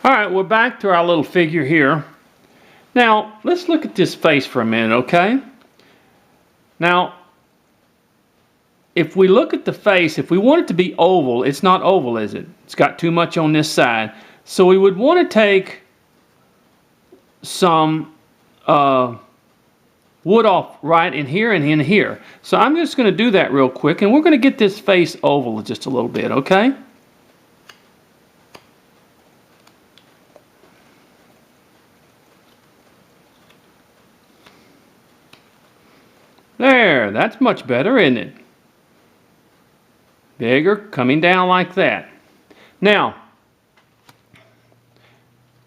All right, we're back to our little figure here. Now, let's look at this face for a minute, okay? Now, if we look at the face, if we want it to be oval, it's not oval, is it? It's got too much on this side. So we would want to take some wood off right in here and in here. So I'm just going to do that real quick, and we're going to get this face oval just a little bit, okay? There, that's much better, isn't it? Bigger, coming down like that. Now,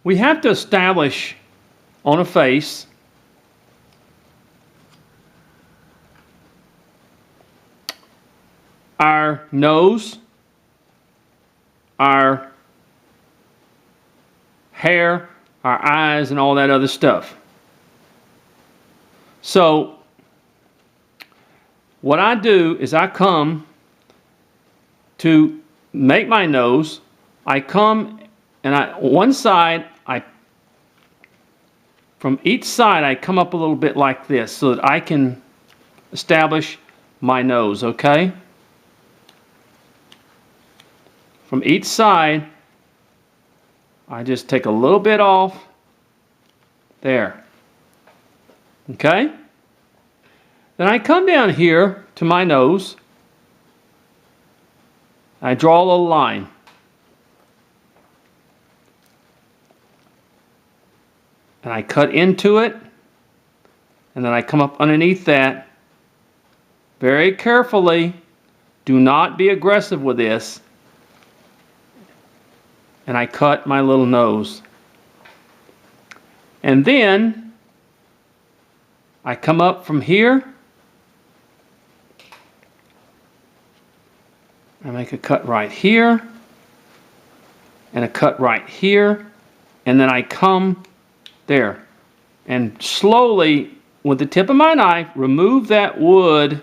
we have to establish on a face our nose, our hair, our eyes, and all that other stuff. So, what I do is I come to make my nose. I come and one side, from each side I come up a little bit like this so that I can establish my nose, okay? From each side, I just take a little bit off there, okay? Then I come down here to my nose. I draw a little line. And I cut into it. And then I come up underneath that. Very carefully. Do not be aggressive with this. And I cut my little nose. And then I come up from here. I make a cut right here, and a cut right here, and then I come there, and slowly, with the tip of my knife, remove that wood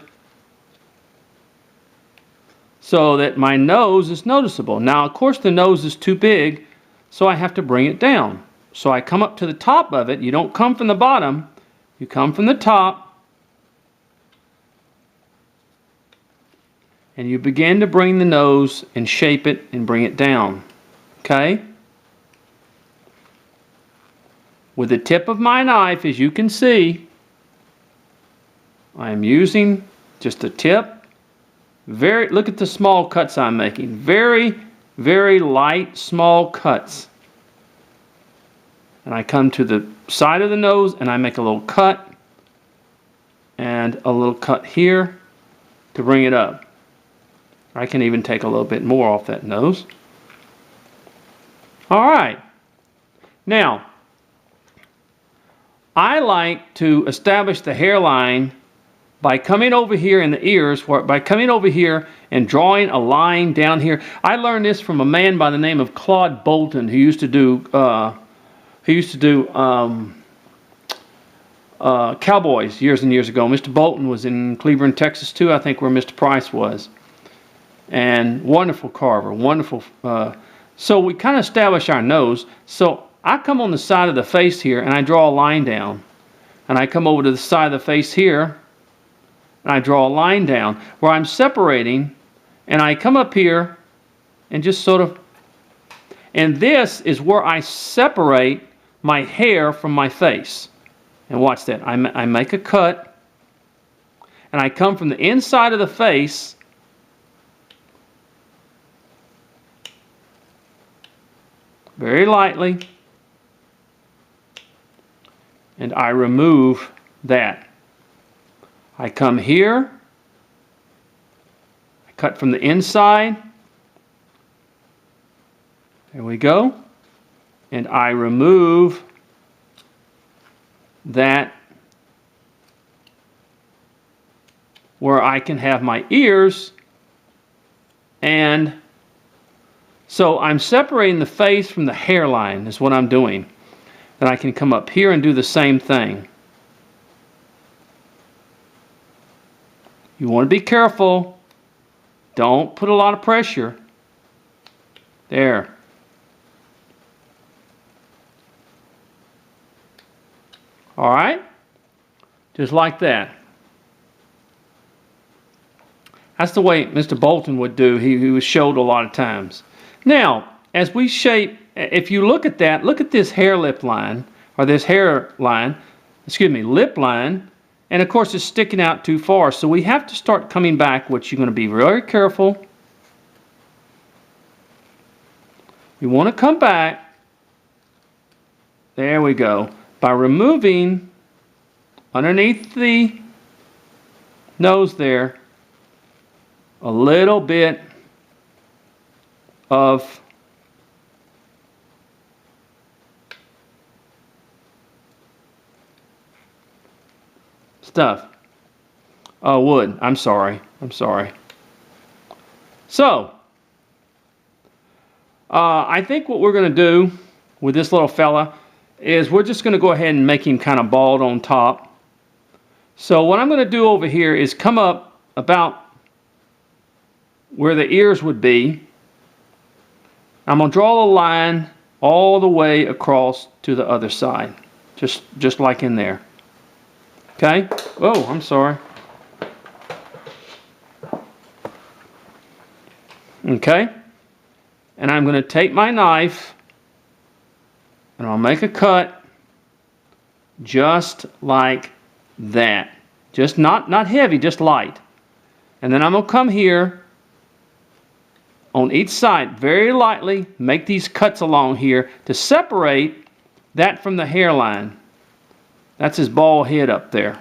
so that my nose is noticeable. Now, of course, the nose is too big, so I have to bring it down. So I come up to the top of it. You don't come from the bottom, you come from the top. And you begin to bring the nose and shape it and bring it down. Okay? With the tip of my knife, as you can see, I am using just the tip. Look at the small cuts I'm making. Very, very light, small cuts. And I come to the side of the nose and I make a little cut. And a little cut here to bring it up. I can even take a little bit more off that nose. All right. Now, I like to establish the hairline by coming over here in the ears, by coming over here and drawing a line down here. I learned this from a man by the name of Claude Bolton, who used to do Cowboys years and years ago. Mr. Bolton was in Cleveland, Texas too, I think, where Mr. Price was. And wonderful carver, wonderful. So we kind of establish our nose. So I come on the side of the face here and I draw a line down. And I come over to the side of the face here and I draw a line down where I'm separating, and I come up here and just sort of, and this is where I separate my hair from my face. And watch that. I make a cut and I come from the inside of the face very lightly, and I remove that. I come here, I cut from the inside, there we go, and I remove that where I can have my ears. And so I'm separating the face from the hairline is what I'm doing. Then I can come up here and do the same thing. You want to be careful. Don't put a lot of pressure. There. All right? Just like that. That's the way Mr. Bolton would do. He was showed a lot of times. Now, as we shape, if you look at that, look at this hair lip line, or this hair line, excuse me, lip line, and of course it's sticking out too far. So we have to start coming back, which you're going to be very careful. You want to come back, there we go, by removing underneath the nose there a little bit of stuff. Wood. I'm sorry. So, I think what we're going to do with this little fella is we're just going to go ahead and make him kind of bald on top. So what I'm going to do over here is come up about where the ears would be. I'm going to draw a line all the way across to the other side, just like in there. Okay? Oh, I'm sorry. Okay? And I'm going to take my knife and I'll make a cut just like that. Just not heavy, just light. And then I'm going to come here on each side very lightly, make these cuts along here to separate that from the hairline. That's his bald head up there.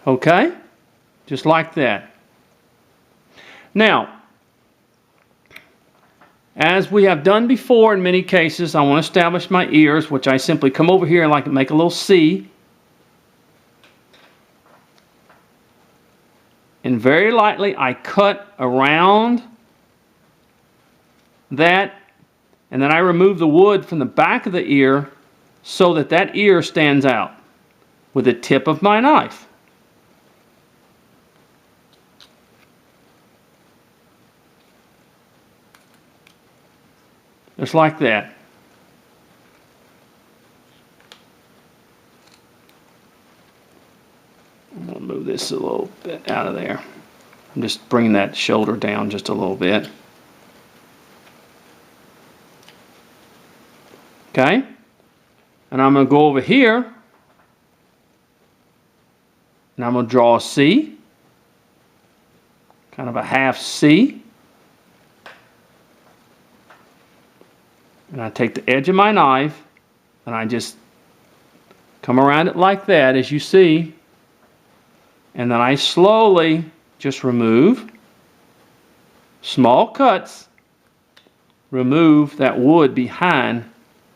Okay? Just like that. Now, as we have done before in many cases, I want to establish my ears, which I simply come over here and like make a little C. And very lightly I cut around that, and then I remove the wood from the back of the ear so that that ear stands out with the tip of my knife. Just like that. I'm going to move this a little bit out of there. I'm just bringing that shoulder down just a little bit. Okay? And I'm going to go over here and I'm going to draw a C, kind of a half C. And I take the edge of my knife and I just come around it like that, as you see. And then I slowly just remove small cuts, remove that wood behind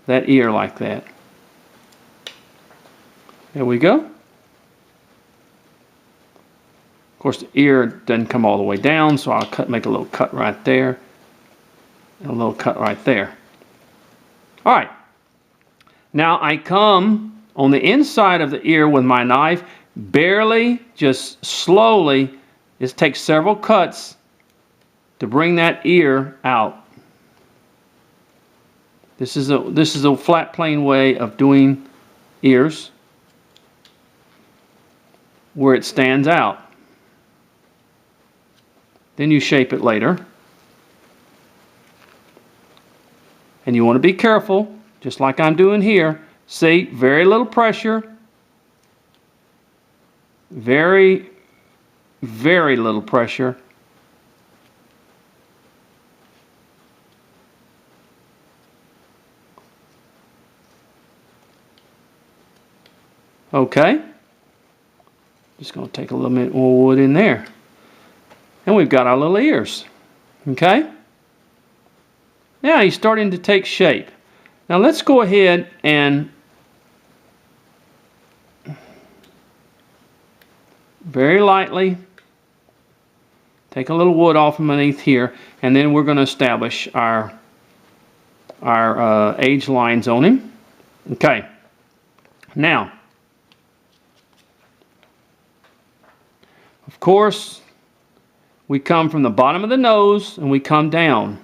that ear like that. There we go. Of course, the ear doesn't come all the way down, so I'll make a little cut right there and a little cut right there. All right, now I come on the inside of the ear with my knife, barely, just slowly, just take several cuts to bring that ear out. This is a flat plane way of doing ears where it stands out. Then you shape it later. And you want to be careful, just like I'm doing here. See, very little pressure. Very, very little pressure. Okay. Just going to take a little bit more wood in there. And we've got our little ears. Okay. Now he's starting to take shape. Now let's go ahead and very lightly take a little wood off underneath here, and then we're going to establish our age lines on him. Okay. Now, of course, we come from the bottom of the nose and we come down.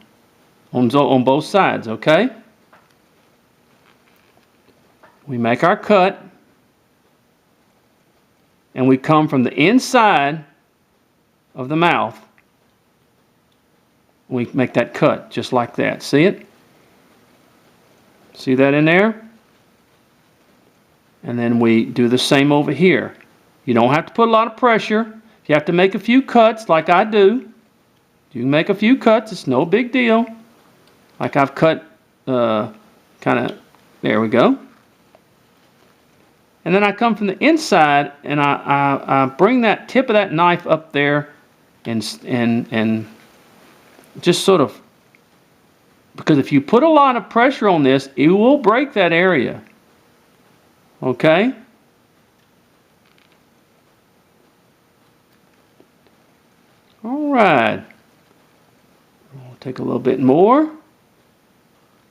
on both sides, okay? We make our cut, and we come from the inside of the mouth. We make that cut just like that. See it? See that in there? And then we do the same over here. You don't have to put a lot of pressure. If you have to make a few cuts like I do, you can make a few cuts. It's no big deal. Like I've cut kind of, there we go. And then I come from the inside and I bring that tip of that knife up there and just sort of, because if you put a lot of pressure on this, it will break that area. Okay? All right. I'll take a little bit more.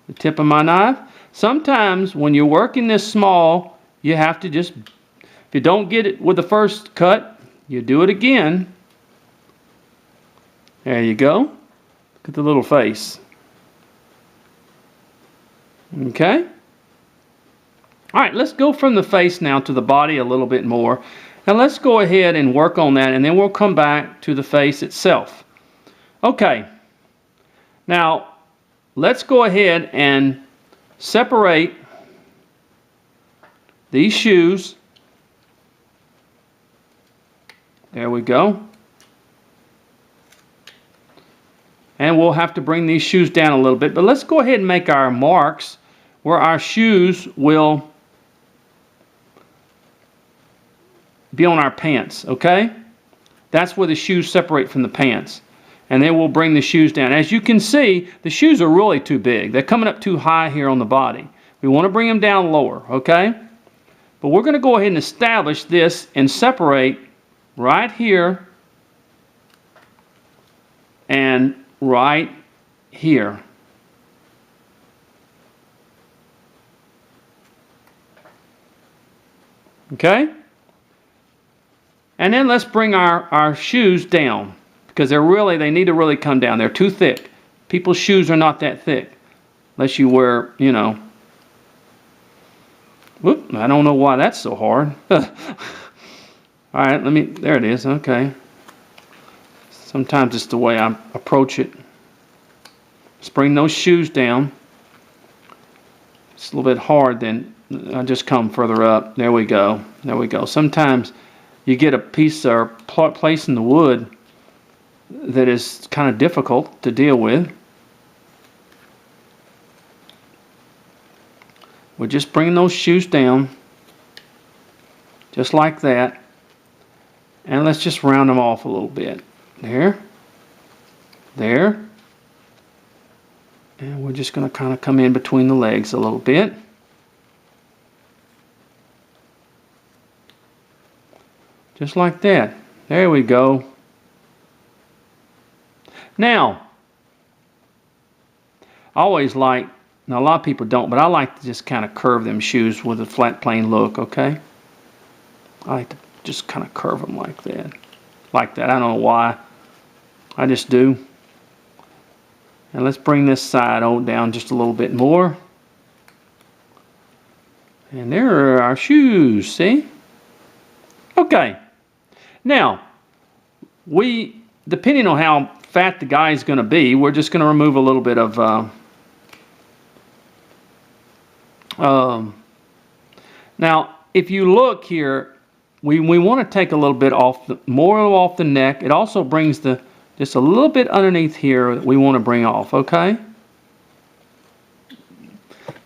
The tip of my knife. Sometimes when you're working this small, you have to just, if you don't get it with the first cut, you do it again. There you go. Look at the little face. Okay? All right, let's go from the face now to the body a little bit more. And let's go ahead and work on that, and then we'll come back to the face itself. Okay. Now, let's go ahead and separate these shoes. There we go. And we'll have to bring these shoes down a little bit, but let's go ahead and make our marks where our shoes will be on our pants, okay? That's where the shoes separate from the pants. And then we'll bring the shoes down. As you can see, the shoes are really too big. They're coming up too high here on the body. We want to bring them down lower, okay? But we're going to go ahead and establish this and separate right here and right here. Okay? And then let's bring our shoes down, because they need to really come down. They're too thick. People's shoes are not that thick, unless you wear, you know. Whoop, I don't know why that's so hard. All right, there it is, okay. Sometimes it's the way I approach it. Let's bring those shoes down. It's a little bit hard, then I just come further up. There we go. There we go. Sometimes you get a piece or place in the wood that is kind of difficult to deal with. We're just bringing those shoes down, just like that. And let's just round them off a little bit. There. There. And we're just going to kind of come in between the legs a little bit. Just like that. There we go. Now, I always like, now a lot of people don't, but I like to just kind of curve them shoes with a flat plain look, okay? I like to just kind of curve them like that. Like that. I don't know why. I just do. And let's bring this side down just a little bit more. And there are our shoes, see? Okay. Now, depending on how fat the guy is going to be, we're just going to remove a little bit of now, if you look here, we want to take a little bit more off the neck. It also brings just a little bit underneath here that we want to bring off, okay?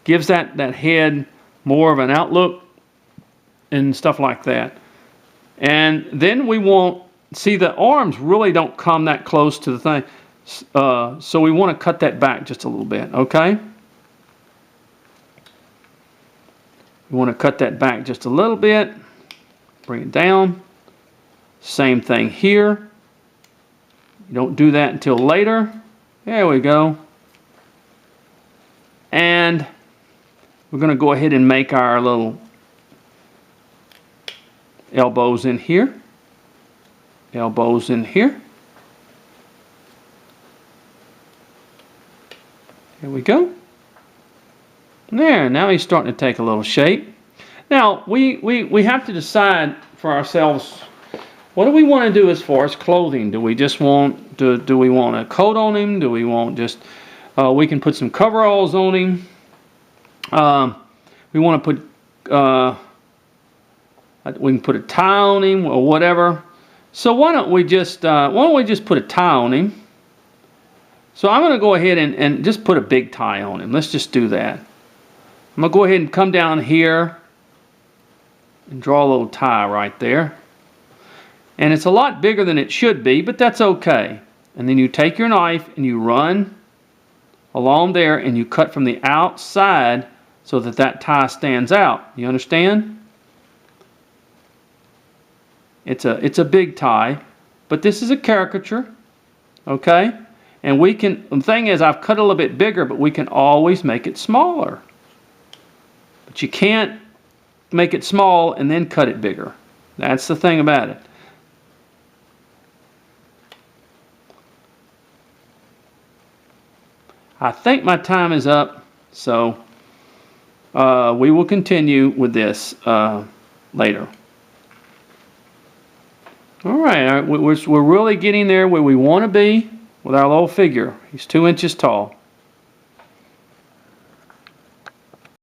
Gives that head more of an outlook and stuff like that. And then we won't, see the arms really don't come that close to the thing. So we want to cut that back just a little bit, okay? We want to cut that back just a little bit. Bring it down. Same thing here. You don't do that until later. There we go. And we're going to go ahead and make our little elbows in here. Elbows in here. Here we go. There, now he's starting to take a little shape. Now, we have to decide for ourselves, what do we want to do as far as clothing? Do we just want, do we want a coat on him? Do we want just, we can put some coveralls on him. We want to put, we can put a tie on him or whatever. So why don't we just put a tie on him? So I'm going to go ahead and just put a big tie on him. Let's just do that. I'm going to go ahead and come down here and draw a little tie right there. And it's a lot bigger than it should be, but that's okay. And then you take your knife and you run along there and you cut from the outside so that that tie stands out. You understand? It's a big tie, but this is a caricature, okay? And we can, the thing is, I've cut a little bit bigger, but we can always make it smaller. But you can't make it small and then cut it bigger. That's the thing about it. I think my time is up, so we will continue with this later. All right, we're really getting there where we want to be with our little figure. He's 2 inches tall.